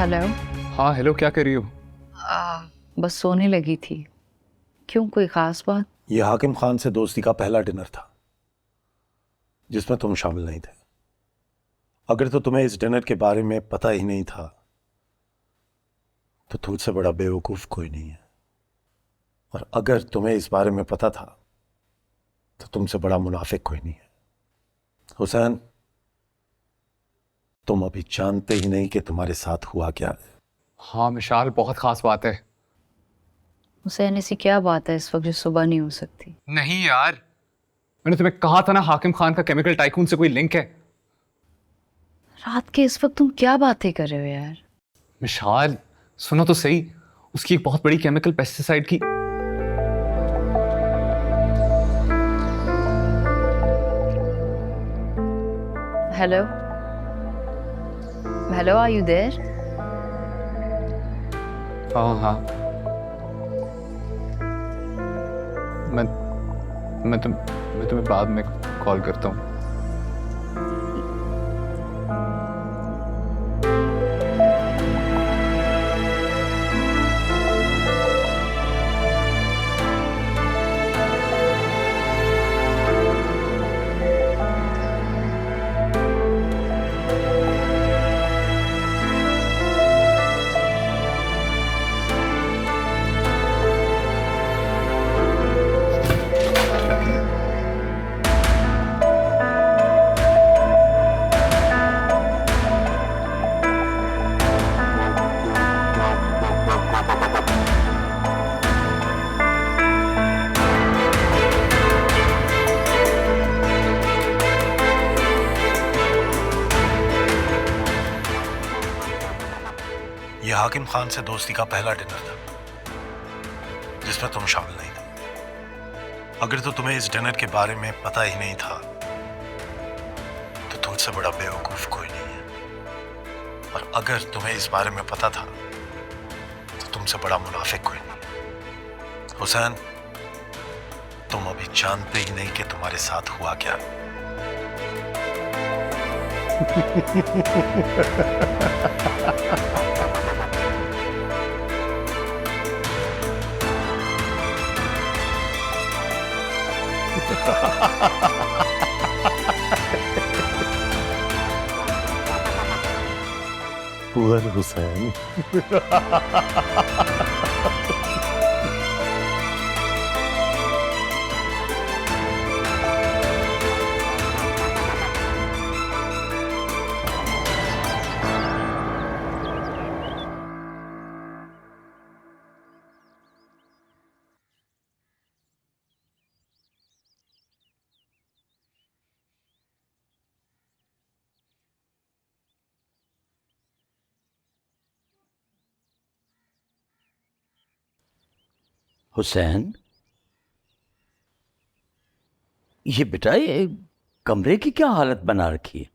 Hello. हाँ hello, क्या कर रही हो? बस सोने लगी थी। क्यों, कोई खास बात? ये हाकिम खान से दोस्ती का पहला डिनर था जिसमें तुम शामिल नहीं थे। अगर तो तुम्हें इस डिनर के बारे में पता ही नहीं था तो तुझसे बड़ा बेवकूफ कोई नहीं है, और अगर तुम्हें इस बारे में पता था तो तुमसे बड़ा मुनाफिक कोई नहीं है। हुसैन, तुम अभी जानते ही नहीं कि तुम्हारे साथ हुआ क्या है। हाँ मिशाल, बहुत खास बात है। हुसैन, ऐसी क्या बात है इस वक्त जो सुबह नहीं हो सकती? नहीं यार, मैंने तुम्हें कहा था ना, हाकिम खान का केमिकल टाइकून से कोई लिंक है। रात के इस वक्त तुम क्या बातें कर रहे हो यार? मिशाल सुनो तो सही, उसकी एक बहुत बड़ी केमिकल पेस्टिसाइड की। Hello hello, are you there? हाँ हाँ, मैं तुम्हें बाद में कॉल करता हूँ। ये हाकिम खान से दोस्ती का पहला डिनर था जिसमें तुम शामिल नहीं थे। अगर तो तुम्हें इस डिनर के बारे में पता ही नहीं था तो तुमसे बड़ा बेवकूफ कोई नहीं है, और अगर तुम्हें इस बारे में पता था तो तुमसे बड़ा मुनाफिक कोई नहीं है। हुसैन, तुम अभी जानते ही नहीं कि तुम्हारे साथ हुआ क्या। पुअर हुसैन। हुसैन, ये बेटा, ये कमरे की क्या हालत बना रखी है?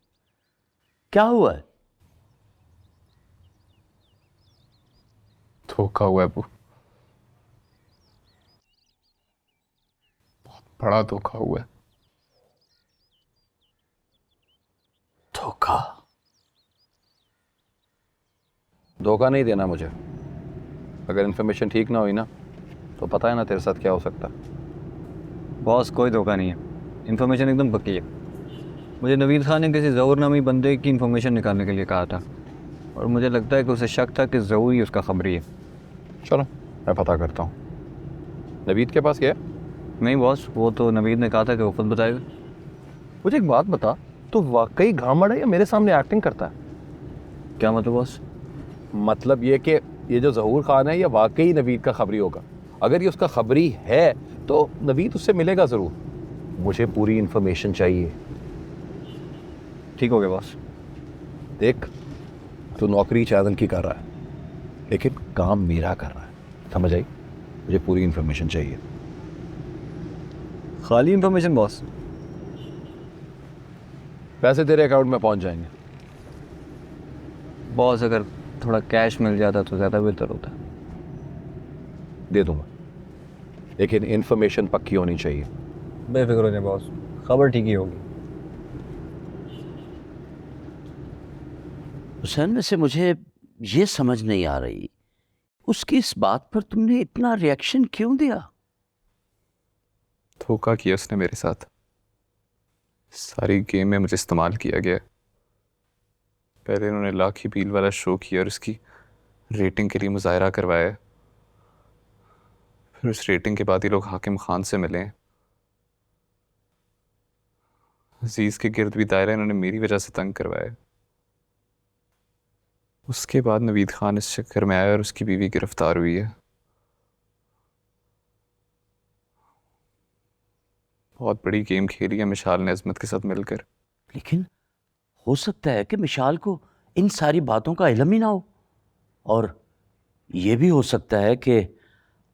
क्या हुआ है? धोखा हुआ है अबू, बहुत बड़ा धोखा हुआ है। धोखा? धोखा नहीं देना मुझे। अगर इन्फॉर्मेशन ठीक ना हुई ना तो पता है ना तेरे साथ क्या हो सकता। बॉस, कोई धोखा नहीं है, इन्फॉर्मेशन एकदम पक्की है। मुझे नवीद खान ने किसी ज़हूर नामी बंदे की इन्फॉर्मेशन निकालने के लिए कहा था, और मुझे लगता है कि उसे शक था कि ज़हूर ही उसका खबरी है। चलो मैं पता करता हूँ। नवीद के पास गया? नहीं बॉस, वो तो नवीद ने कहा था कि वो खुद बताएगा। मुझे एक बात बता, तो वाकई घामड़ है या मेरे सामने एक्टिंग करता है? क्या मतलब बॉस? मतलब ये कि ये जो ज़हूर खान है ये वाकई नवीद का खबरी होगा। अगर ये उसका खबरी है तो नवीद उससे मिलेगा ज़रूर। मुझे पूरी इन्फॉर्मेशन चाहिए। ठीक हो गया बॉस। देख, तू नौकरी चैनल की कर रहा है लेकिन काम मेरा कर रहा है, समझ आई? मुझे पूरी इन्फॉर्मेशन चाहिए। खाली इन्फॉर्मेशन बॉस? पैसे तेरे अकाउंट में पहुंच जाएंगे। बॉस, अगर थोड़ा कैश मिल जाता तो ज़्यादा बेहतर होता। दे दूंगा, लेकिन इन्फॉर्मेशन पक्की होनी चाहिए। बेफिक्र हो जाए बॉस, खबर ठीक ही होगी। हुसैन, वैसे मुझे ये समझ नहीं आ रही उसकी इस बात पर तुमने इतना रिएक्शन क्यों दिया? धोखा किया उसने मेरे साथ। सारी गेम में मुझे इस्तेमाल किया गया। पहले उन्होंने लाखी बील वाला शो किया और उसकी रेटिंग के लिए मुजाहरा करवाया। फिर उस रेटिंग के बाद ये लोग हाकिम खान से मिले। अजीज के गिर्द भी दायरा इन्होंने मेरी वजह से तंग करवाया। उसके बाद नवीद खान इस चक्कर में आया और उसकी बीवी गिरफ्तार हुई है। बहुत बड़ी गेम खेली है मिशाल ने अजमत के साथ मिलकर। लेकिन हो सकता है कि मिशाल को इन सारी बातों का इल्म ही ना हो, और ये भी हो सकता है कि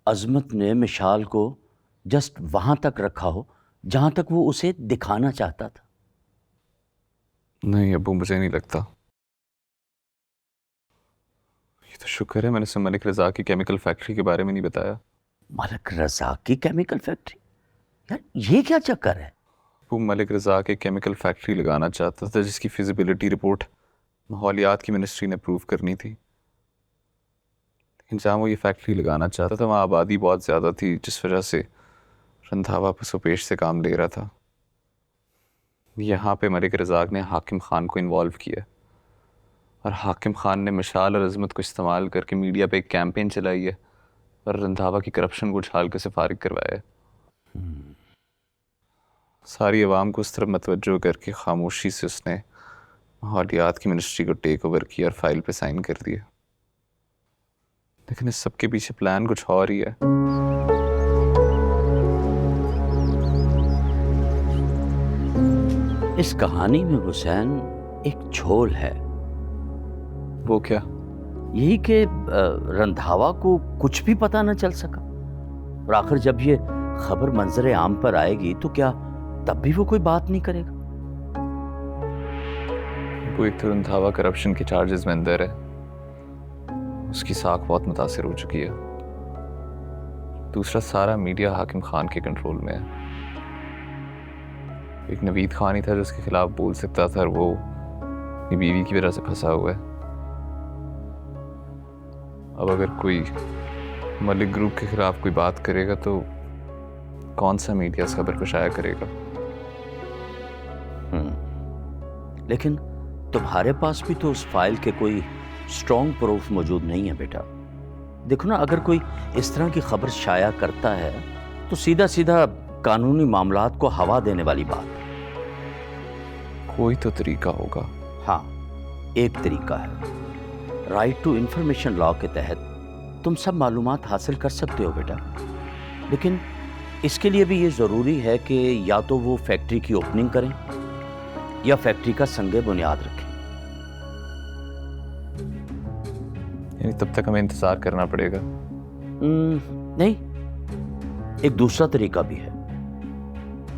अजमत ने मिशाल को जस्ट वहां तक रखा हो जहां तक वो उसे दिखाना चाहता था। नहीं अब्बू, मुझे नहीं लगता। ये तो शुक्र है मैंने उसे मलिक रजा की केमिकल फैक्ट्री के बारे में नहीं बताया। मलिक रजा की केमिकल फैक्ट्री? यार ये क्या चक्कर है? वो मलिक रजा के केमिकल फैक्ट्री लगाना चाहता था जिसकी फिजिबिलिटी रिपोर्ट माहौलियात की मिनिस्ट्री ने अप्रूव करनी थी। लेकिन जहाँ वो ये फैक्ट्री लगाना चाहता था वहाँ आबादी बहुत ज़्यादा थी, जिस वजह से रंधावा पसोपेश से काम ले रहा था। यहाँ पे मलिक रज़ाक ने हाकिम खान को इन्वॉल्व किया और हाकिम खान ने मिशाल और अजमत को इस्तेमाल करके मीडिया पे एक कैंपेन चलाई है और रंधावा की करप्शन को उछाल के उसे फारिग करवाया है। सारी आवाम को उस तरफ मतवज्जो करके खामोशी से उसने माहौलियात की मिनिस्ट्री को टेक ओवर किया और फाइल पे साइन कर दिया। लेकिन इस सब के पीछे प्लान कुछ और ही है। इस कहानी में हुसैन एक झोल है। वो क्या? यही कि रंधावा को कुछ भी पता न चल सका, और आखिर जब ये खबर मंजरे आम पर आएगी तो क्या तब भी वो कोई बात नहीं करेगा? वो एक तो रंधावा करप्शन के चार्जेस में अंदर है, उसकी साख बहुत मुतासिर हो चुकी है। दूसरा सारा मीडिया हाकिम खान के कंट्रोल में है। एक नवीद खान ही था जो उसके खिलाफ बोल सकता था और वो अपनी बीवी की वजह से फंसा हुआ है। अब अगर कोई मलिक ग्रुप के खिलाफ कोई बात करेगा तो कौन सा मीडिया इस खबर को शाया करेगा? लेकिन तुम्हारे पास भी तो उस फाइल के कोई स्ट्रॉन्ग प्रूफ मौजूद नहीं है बेटा। देखो ना, अगर कोई इस तरह की खबर शाया करता है तो सीधा सीधा कानूनी मामलात को हवा देने वाली बात। कोई तो तरीका होगा। हाँ, एक तरीका है। राइट टू इंफॉर्मेशन लॉ के तहत तुम सब मालूमात हासिल कर सकते हो बेटा, लेकिन इसके लिए भी ये ज़रूरी है कि या तो वो फैक्ट्री की ओपनिंग करें या फैक्ट्री का संगे बुनियाद रखें। यानी तब तक हमें इंतजार करना पड़ेगा? नहीं, एक दूसरा तरीका भी है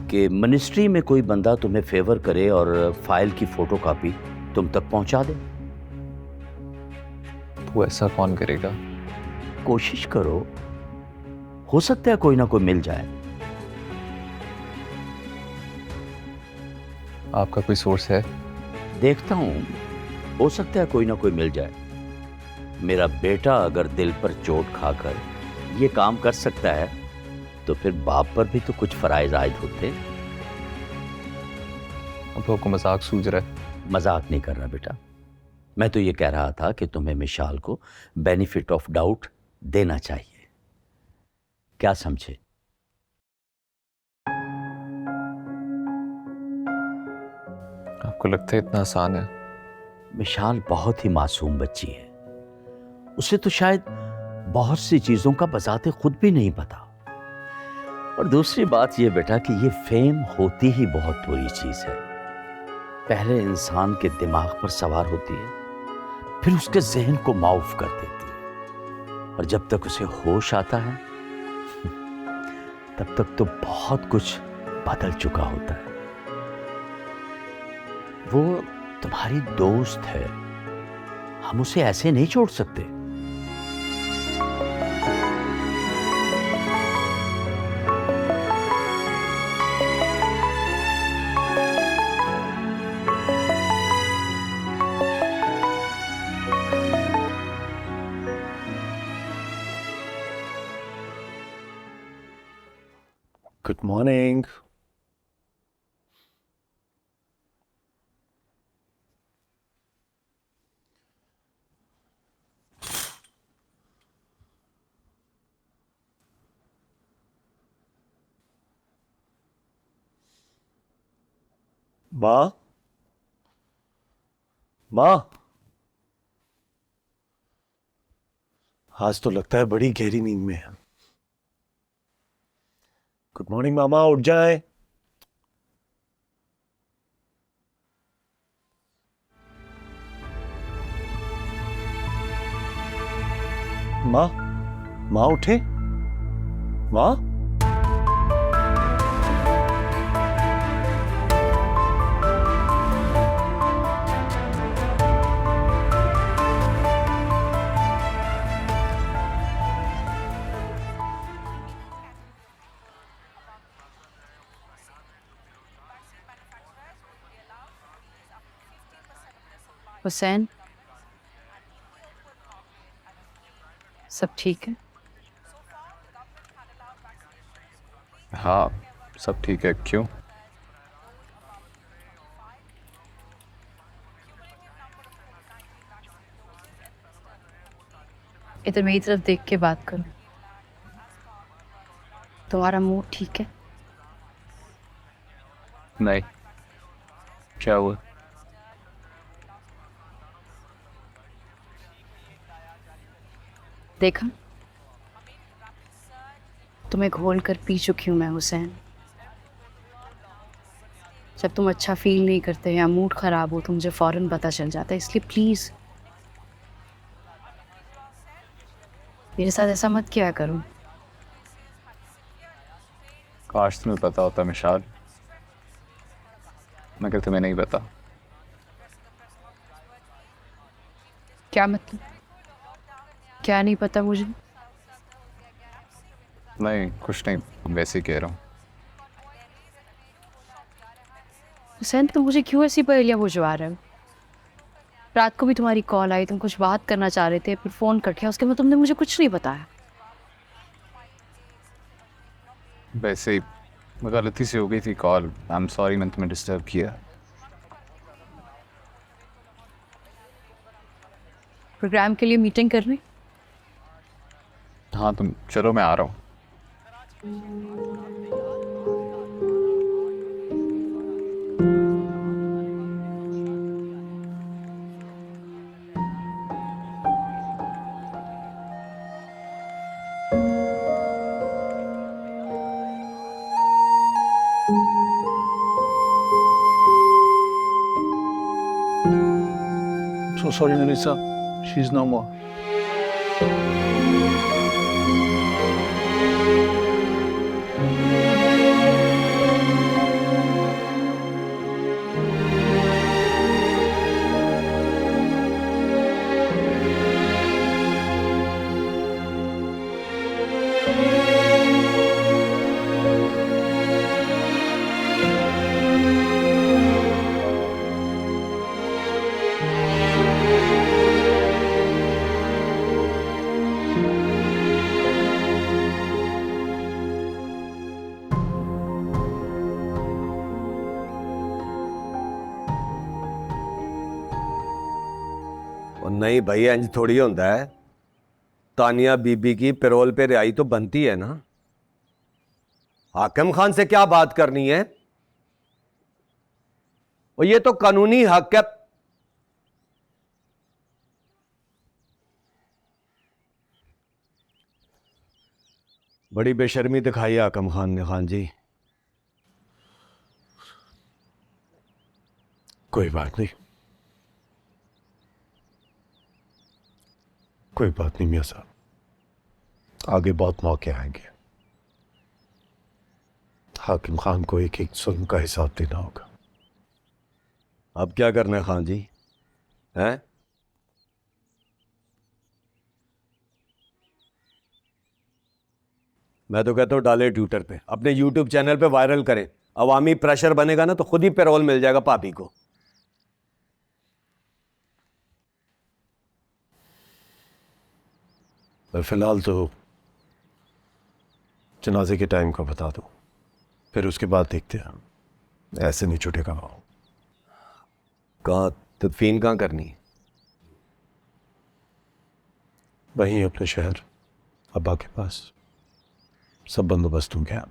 कि मिनिस्ट्री में कोई बंदा तुम्हें फेवर करे और फाइल की फोटोकॉपी तुम तक पहुंचा दे। वो ऐसा कौन करेगा? कोशिश करो, हो सकता है कोई ना कोई मिल जाए। आपका कोई सोर्स है? देखता हूं, हो सकता है कोई ना कोई मिल जाए। मेरा बेटा अगर दिल पर चोट खाकर ये काम कर सकता है तो फिर बाप पर भी तो कुछ फराइज आयद होते। अब आपको मजाक सूझ रहा है? मजाक नहीं कर रहा बेटा, मैं तो ये कह रहा था कि तुम्हें मिशाल को बेनिफिट ऑफ डाउट देना चाहिए। क्या समझे? आपको लगता है इतना आसान है? मिशाल बहुत ही मासूम बच्ची है, उसे तो शायद बहुत सी चीजों का बजाते खुद भी नहीं पता। और दूसरी बात यह बेटा कि ये फेम होती ही बहुत बुरी चीज है। पहले इंसान के दिमाग पर सवार होती है, फिर उसके जहन को माउफ कर देती है, और जब तक उसे होश आता है तब तक तो बहुत कुछ बदल चुका होता है। वो तुम्हारी दोस्त है, हम उसे ऐसे नहीं छोड़ सकते। मॉर्निंग। माँ, माँ, आज तो लगता है बड़ी गहरी नींद में है। गुड मॉर्निंग मामा, उठ जाए। माँ, माँ उठे। माँ, हुसैन, सब ठीक है? हाँ, सब ठीक है। क्यों? इधर मेरी तरफ देख के बात करो। तुम्हारा मूड ठीक है? नहीं। क्या हुआ? देखा, तुम्हें घोल कर पी चुकी हूं मैं हुसैन। जब तुम अच्छा फील नहीं करते या मूड खराब हो तो मुझे फौरन पता चल जाता है, इसलिए प्लीज मेरे साथ ऐसा मत किया करो। काश तुम्हें पता होता मिशाल, मगर तुम्हें नहीं पता। क्या मतलब? क्या नहीं पता मुझे? नहीं, कुछ नहीं, वैसे ही कह रहा हूँ। हुसैन, तुम मुझे क्यों ऐसी पहेलियां बुझवा रहे हो? रात को भी तुम्हारी कॉल आई, तुम कुछ बात करना चाह रहे थे, फिर फोन कट गया, उसके बाद तुमने मुझे कुछ नहीं बताया। वैसे ही गलती से हो गई थी कॉल। आई एम सॉरी, मैंने तुम्हें डिस्टर्ब किया। प्रोग्राम के लिए मीटिंग करनी? हाँ, तुम चलो, मैं आ रहा हूँ। So sorry, Melissa. She's no more. और नहीं भाई, इंज थोड़ी होता है। तानिया बीबी की पैरोल पे रिहाई तो बनती है ना। हाकिम खान से क्या बात करनी है? और ये तो कानूनी हक है। बड़ी बेशर्मी दिखाई है हाकिम खान ने। खान जी, कोई बात नहीं, कोई बात नहीं मियां साहब, आगे बहुत मौके आएंगे। हाकिम खान को एक एक जुल्म का हिसाब देना होगा। अब क्या करना है खान जी? हैं? मैं तो कहता हूँ डाले ट्विटर पे, अपने यूट्यूब चैनल पे वायरल करें। अवामी प्रेशर बनेगा ना तो खुद ही पैरोल मिल जाएगा पापी को। फिलहाल तो जनाजे के टाइम का बता दो। फिर उसके बाद देखते हैं। ऐसे नहीं छूटेगा। कहाँ तदफीन कहाँ करनी है? वहीं अपने शहर अब्बा के पास सब बंदोबस्त हो गया।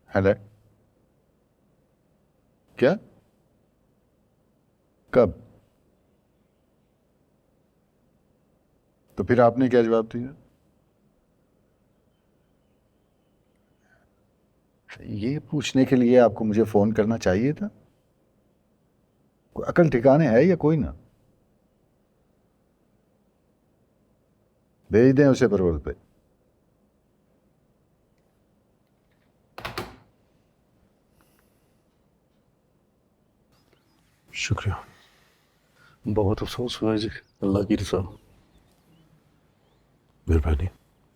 हेलो, क्या? कब? तो फिर आपने क्या जवाब दिया? ये पूछने के लिए आपको मुझे फोन करना चाहिए था? कोई अकल ठिकाने है या कोई ना? भेज दें उसे परवल पे। शुक्रिया, बहुत अफसोस हुआ जी। अल्लाह की रज़ा। मेहरबानी,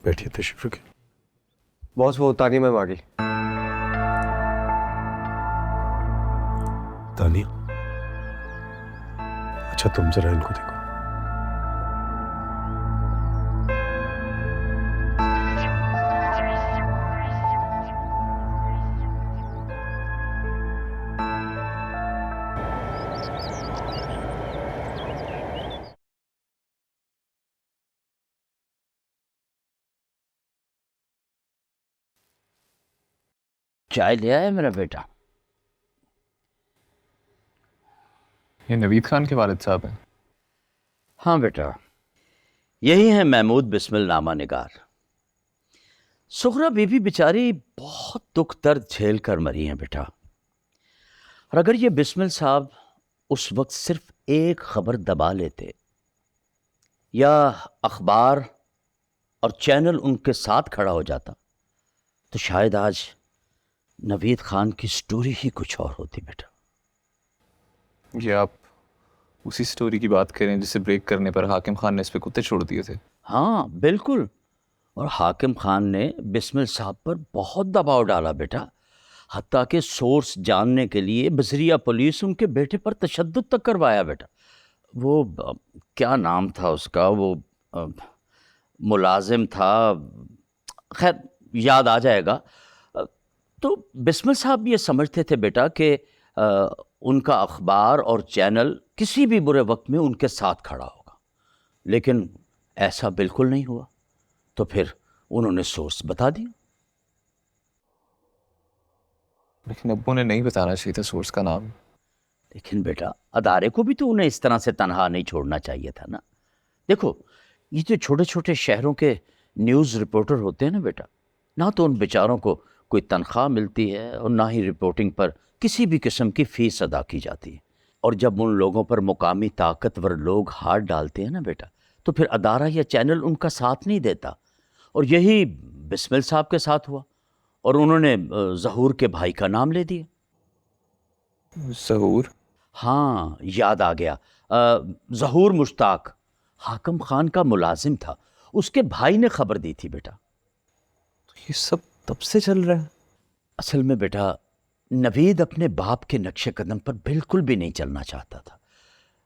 बैठिए, तशरीफ रखिए। बॉस वो तानिया मैम आ गई। तानिया, अच्छा तुम जरा इनको देखो। चाय ले आया मेरा बेटा? ये नवीद खान के वालिद साहब हैं। हाँ बेटा, यही है महमूद बिस्मिल नामा निगार। सुगरा बीबी बेचारी बहुत दुख दर्द झेल कर मरी हैं बेटा। और अगर ये बिस्मिल साहब उस वक्त सिर्फ एक खबर दबा लेते या अखबार और चैनल उनके साथ खड़ा हो जाता तो शायद आज नवीद खान की स्टोरी ही कुछ और होती बेटा। ये आप उसी स्टोरी की बात करें जिसे ब्रेक करने पर हाकिम खान ने इस पे कुत्ते छोड़ दिए थे। हाँ बिल्कुल, और हाकिम खान ने बिस्मिल साहब पर बहुत दबाव डाला बेटा, हत्ता के सोर्स जानने के लिए बजरिया पुलिस उनके बेटे पर तशद्दुद तक करवाया बेटा। वो क्या नाम था उसका, वो मुलाजिम था, खैर याद आ जाएगा। तो बिस्मिल साहब ये समझते थे बेटा कि उनका अखबार और चैनल किसी भी बुरे वक्त में उनके साथ खड़ा होगा, लेकिन ऐसा बिल्कुल नहीं हुआ। तो फिर उन्होंने सोर्स बता दिया। लेकिन अब्बू ने नहीं बताना चाहिए था सोर्स का नाम। लेकिन बेटा अदारे को भी तो उन्हें इस तरह से तनहा नहीं छोड़ना चाहिए था ना। देखो ये जो छोटे छोटे शहरों के न्यूज़ रिपोर्टर होते हैं ना बेटा, ना तो उन बेचारों को कोई तनख्वाह मिलती है और ना ही रिपोर्टिंग पर किसी भी किस्म की फ़ीस अदा की जाती है। और जब उन लोगों पर मुकामी ताकतवर लोग हाथ डालते हैं ना बेटा, तो फिर अदारा या चैनल उनका साथ नहीं देता। और यही बिस्मिल साहब के साथ हुआ और उन्होंने ज़हूर के भाई का नाम ले दिया। ज़हूर? हाँ याद आ गया, ज़हूर मुश्ताक हाकिम खान का मुलाजिम था, उसके भाई ने खबर दी थी बेटा। ये सब तब से चल रहा है? असल में बेटा नवीद अपने बाप के नक्शे कदम पर बिल्कुल भी नहीं चलना चाहता था।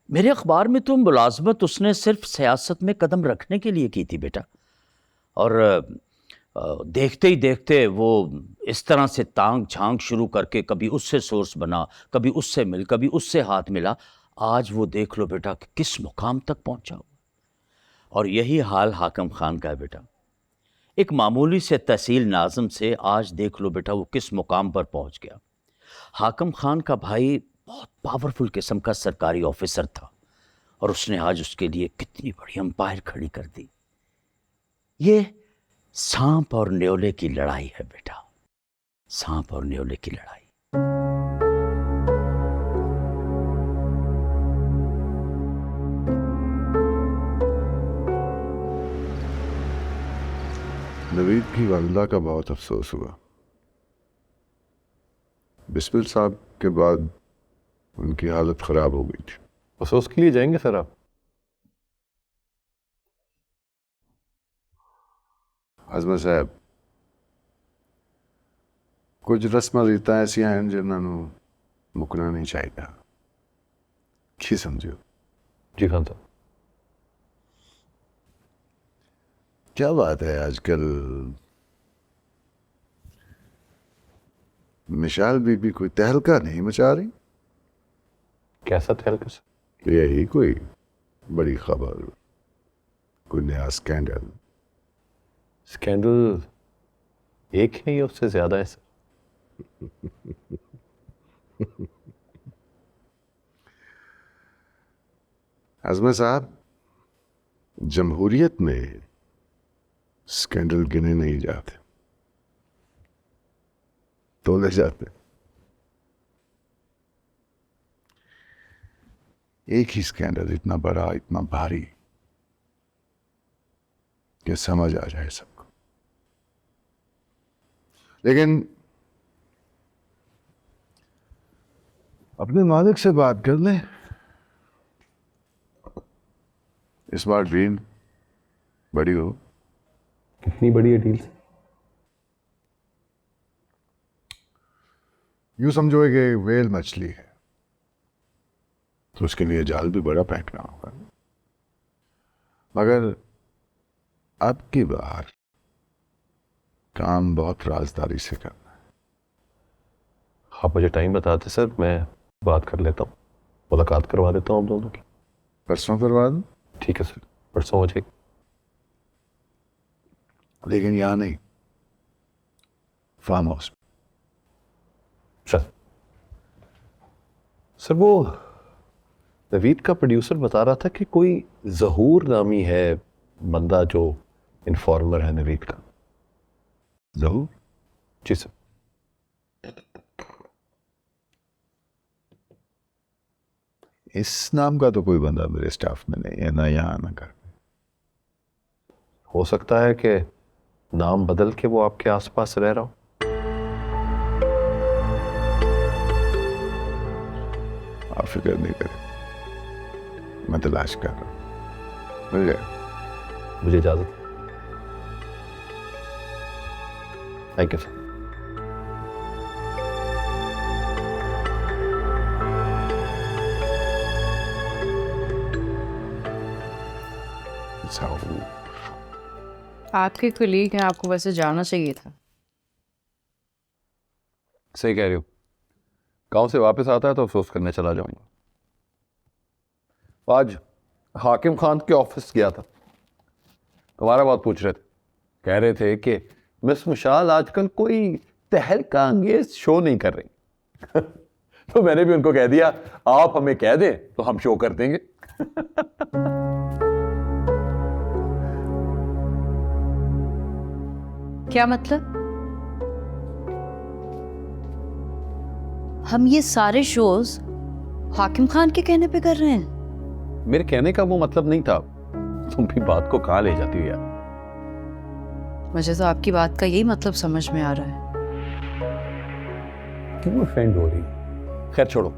मेरे अखबार में तो मुलाजमत उसने सिर्फ सियासत में कदम रखने के लिए की थी बेटा, और देखते ही देखते वो इस तरह से तांग झांग शुरू करके कभी उससे सोर्स बना, कभी उससे मिल, कभी उससे हाथ मिला। आज वो देख लो बेटा कि किस मुकाम तक पहुंचा हुआ। और यही हाल हाकिम खान का है बेटा। एक मामूली से तहसील नाज़िम से आज देख लो बेटा वो किस मुकाम पर पहुंच गया। हाकिम खान का भाई बहुत पावरफुल किस्म का सरकारी ऑफिसर था और उसने आज उसके लिए कितनी बड़ी अंपायर खड़ी कर दी। ये सांप और न्योले की लड़ाई है बेटा, सांप और न्योले की लड़ाई। नवीद की वालिदा का बहुत अफसोस हुआ। बिस्मिल साहब के बाद उनकी हालत ख़राब हो गई थी। अफसोस के लिए जाएंगे सर आप? आजमा साहब, कुछ रस्मां रीतां ऐसियां हैं जिन्हां नूं मुकना नहीं चाहिए। की समझो? जी खान साहब। क्या बात है आजकल मिशाल बीबी कोई तहलका नहीं मचा रही? कैसा तहलका सर? यही कोई बड़ी खबर, कोई नया स्कैंडल? स्कैंडल एक है या उससे ज्यादा है सर? आजमा साहब, जमहूरियत में स्कैंडल गिने नहीं जाते, तोले जाते। एक ही स्कैंडल इतना बड़ा, इतना भारी कि समझ आ जाए सबको। लेकिन अपने मालिक से बात कर लें। इस बार डील बड़ी हो। कितनी बड़ी है डील? यूं समझो कि वेल मछली है तो उसके लिए जाल भी बड़ा फेंकना होगा, मगर अब की बार काम बहुत राजदारी से करना है। आप मुझे टाइम बताते सर, मैं बात कर लेता हूँ, मुलाकात करवा देता हूँ आप दोनों की। परसों करवा दूं? ठीक है सर, परसों हो जाएगी। लेकिन यहां नहीं, फार्म हाउस। सर वो नवीद का प्रोड्यूसर बता रहा था कि कोई जहूर नामी है बंदा जो इन्फॉर्मर है नवीद का। जहूर? जी सर। इस नाम का तो कोई बंदा मेरे स्टाफ में नहीं है, ना यहाँ ना घर में। हो सकता है कि नाम बदल के वो आपके आसपास रह रहा हो। आप फिक्र नहीं करें, मैं तलाश कर रहा हूं, मिल जाए। मुझे इजाजत। Thank you sir. आपके कलीग हैं, आपको वैसे जाना चाहिए था। सही कह रही हो, गांव से वापस आता है तो अफसोस करने चला जाऊंगा। आज हाकिम खान के ऑफिस गया था, तुम्हारा बात पूछ रहे थे, कह रहे थे कि मिस मिशाल आजकल कोई तहलका अंगेज शो नहीं कर रही। तो मैंने भी उनको कह दिया, आप हमें कह दें तो हम शो कर देंगे। क्या मतलब? हम ये सारे शोज हाकिम खान के कहने पे कर रहे हैं? मेरे कहने का वो मतलब नहीं था, तुम भी बात को कहाँ ले जाती हो यार। मुझे तो आपकी बात का यही मतलब समझ में आ रहा है। क्यों ऑफेंड हो रही? खैर छोड़ो।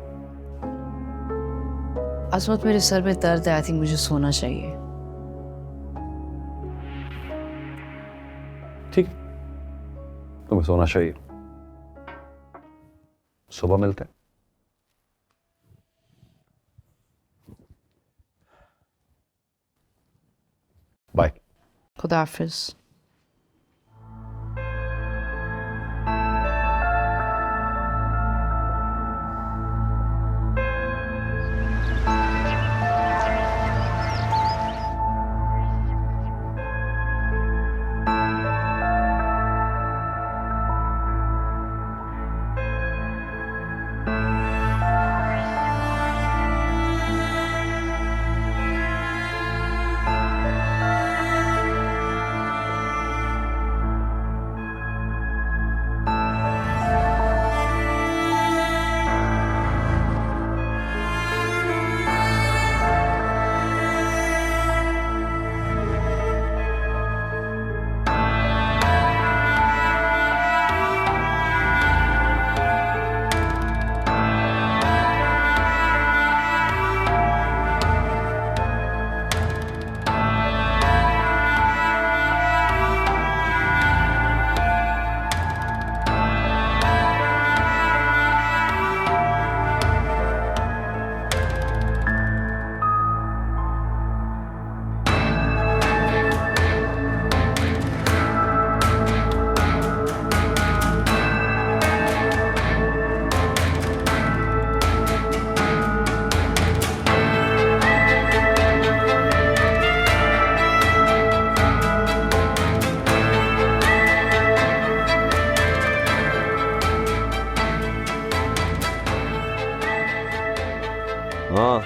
असमत, मेरे सर में दर्द है, आई थिंक मुझे सोना चाहिए। ठीक, तुम्हें सोना चाहिए, सुबह मिलते हैं। बाय। खुदा हाफिज। हाँ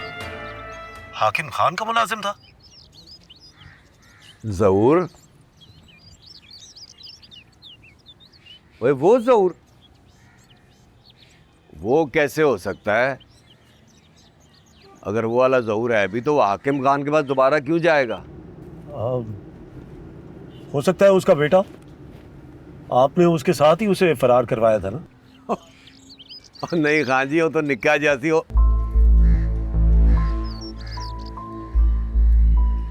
हाकिम खान का मुलाजिम था? जहूर, ओए वो जहूर, वो कैसे हो सकता है? अगर वो वाला जहूर है भी तो वो हाकिम खान के पास दोबारा क्यों जाएगा? हो सकता है उसका बेटा। आपने उसके साथ ही उसे फरार करवाया था ना? नहीं खान जी, वो तो निक्का जैसी हो।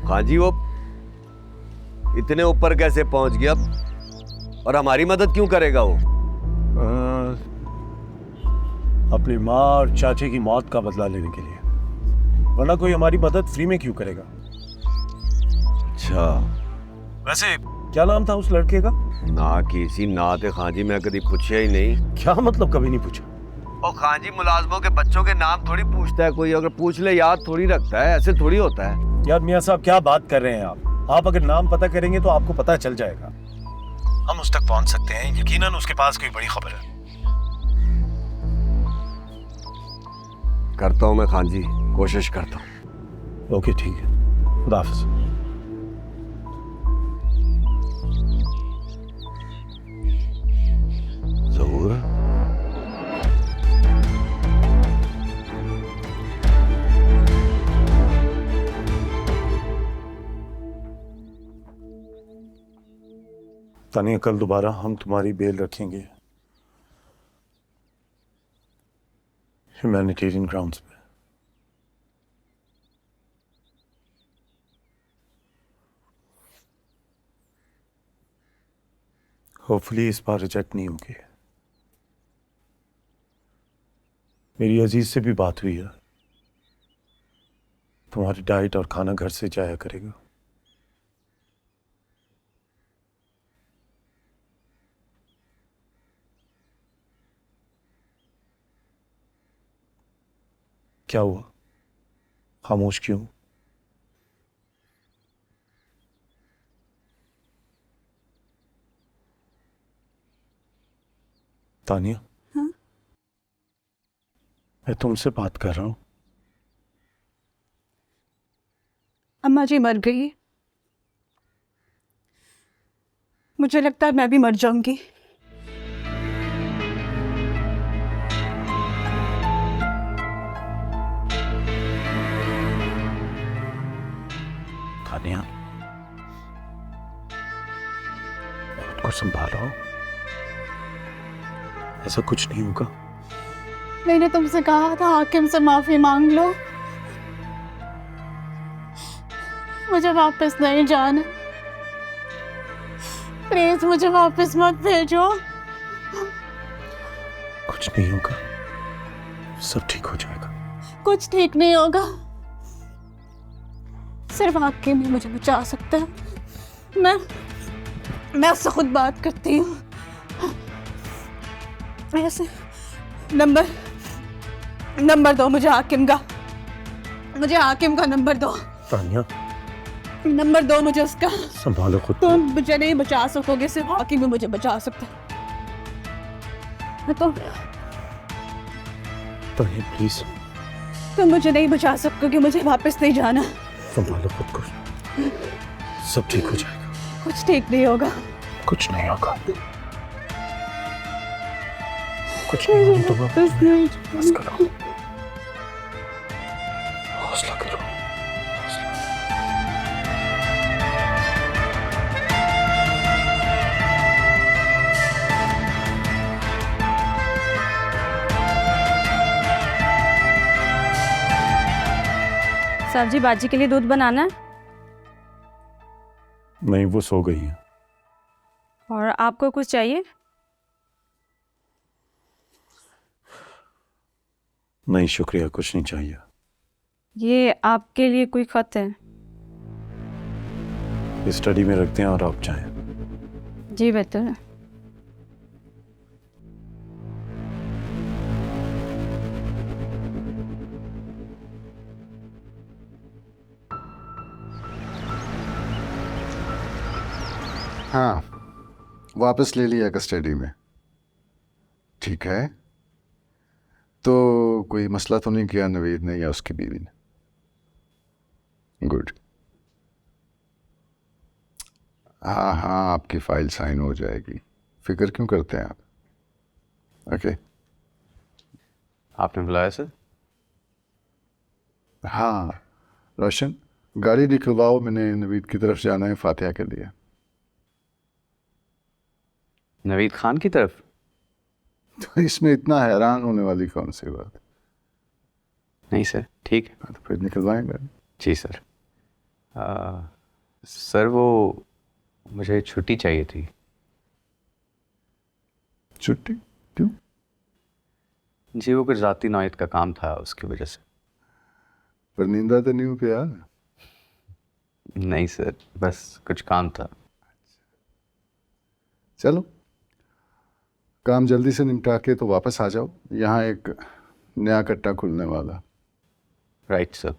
खान जी, वो इतने ऊपर कैसे पहुंच गया और हमारी मदद क्यों करेगा वो? अपनी माँ और चाचे की मौत का बदला लेने के लिए, वरना कोई हमारी मदद फ्री में क्यों करेगा? अच्छा, वैसे क्या नाम था उस लड़के का? ना किसी ना थे खान जी, मैं कभी पूछा ही नहीं। क्या मतलब कभी नहीं पूछा? और खान जी, मुलाजमों के बच्चों के नाम थोड़ी पूछता है कोई, अगर पूछ ले याद थोड़ी रखता है, ऐसे थोड़ी होता है। यार मियाँ साहब, क्या बात कर रहे हैं आप अगर नाम पता करेंगे तो आपको पता चल जाएगा। हम उस तक पहुंच सकते हैं, यकीनन उसके पास कोई बड़ी खबर है। करता हूँ मैं खान जी, कोशिश करता हूँ। ओके ठीक है, खुदा हाफिज। जहूर, तानिया, कल दोबारा हम तुम्हारी बेल रखेंगे ह्यूमैनिटेरियन ग्राउंड्स पे। होपफुली इस बार रिजेक्ट नहीं होगी। मेरी अजीज से भी बात हुई है, तुम्हारी डाइट और खाना घर से जाया करेगा। क्या हुआ, खामोश क्यों? तानिया, मैं तुमसे बात कर रहा हूं। अम्मा जी मर गई। मुझे लगता है मैं भी मर जाऊंगी। तानिया, खुद को संभालो, ऐसा कुछ नहीं होगा। मैंने तुमसे कहा था हाकिम से माफी मांग लो, मुझे वापस नहीं जाना। प्लीज मुझे वापस मत भेजो। कुछ नहीं होगा, सब ठीक हो जाएगा। कुछ ठीक नहीं होगा, सिर्फ हाकिम ही मुझे बचा सकता है। मैं उससे खुद बात करती हूँ। ऐसे नंबर दो मुझे हाकिम का, मुझे हाकिम का नंबर दो। तानिया, नंबर दो मुझे उसका। संभालो खुद को। तुम मुझे नहीं बचा सकोगे, सिर्फ हाकिम ही मुझे बचा सकता है। तो तानिया प्लीज, तुम मुझे नहीं बचा सकोगे, मुझे वापस नहीं जाना। संभालो खुद को, सब ठीक हो जाएगा। कुछ ठीक नहीं होगा। कुछ नहीं होगा, कुछ नहीं होगा। तो बस करो, हौसला करो। सब्जी बाजी के लिए दूध बनाना है? नहीं, वो सो गई है। और आपको कुछ चाहिए? नहीं शुक्रिया, कुछ नहीं चाहिए। ये आपके लिए कोई खत है। ये स्टडी में रखते हैं और आप जाएं। जी बेहतर है। हाँ, वापस ले लिया कस्टडी में। ठीक है, तो कोई मसला तो नहीं किया नवीद ने या उसकी बीवी ने? गुड। हाँ हाँ, आपकी फाइल साइन हो जाएगी, फिक्र क्यों करते हैं आप? ओके। आपने बुलाया सर? हाँ रोशन, गाड़ी निकलवाओ, मैंने नवीद की तरफ जाना है फातिहा के लिए। नवीद खान की तरफ? तो इसमें इतना हैरान होने वाली कौन सी बात? नहीं सर, ठीक है। हाँ, तो फिर निकलवाएं गाड़ी। जी सर। सर वो मुझे छुट्टी चाहिए थी। छुट्टी क्यों? जी वो कुछ ज़ाती नौयत का काम था, उसकी वजह से। पर नींदा तो नहीं हो गया? नहीं सर, बस कुछ काम था। चलो काम जल्दी से निपटा के तो वापस आ जाओ, यहाँ एक नया कट्टा खुलने वाला। Right sir.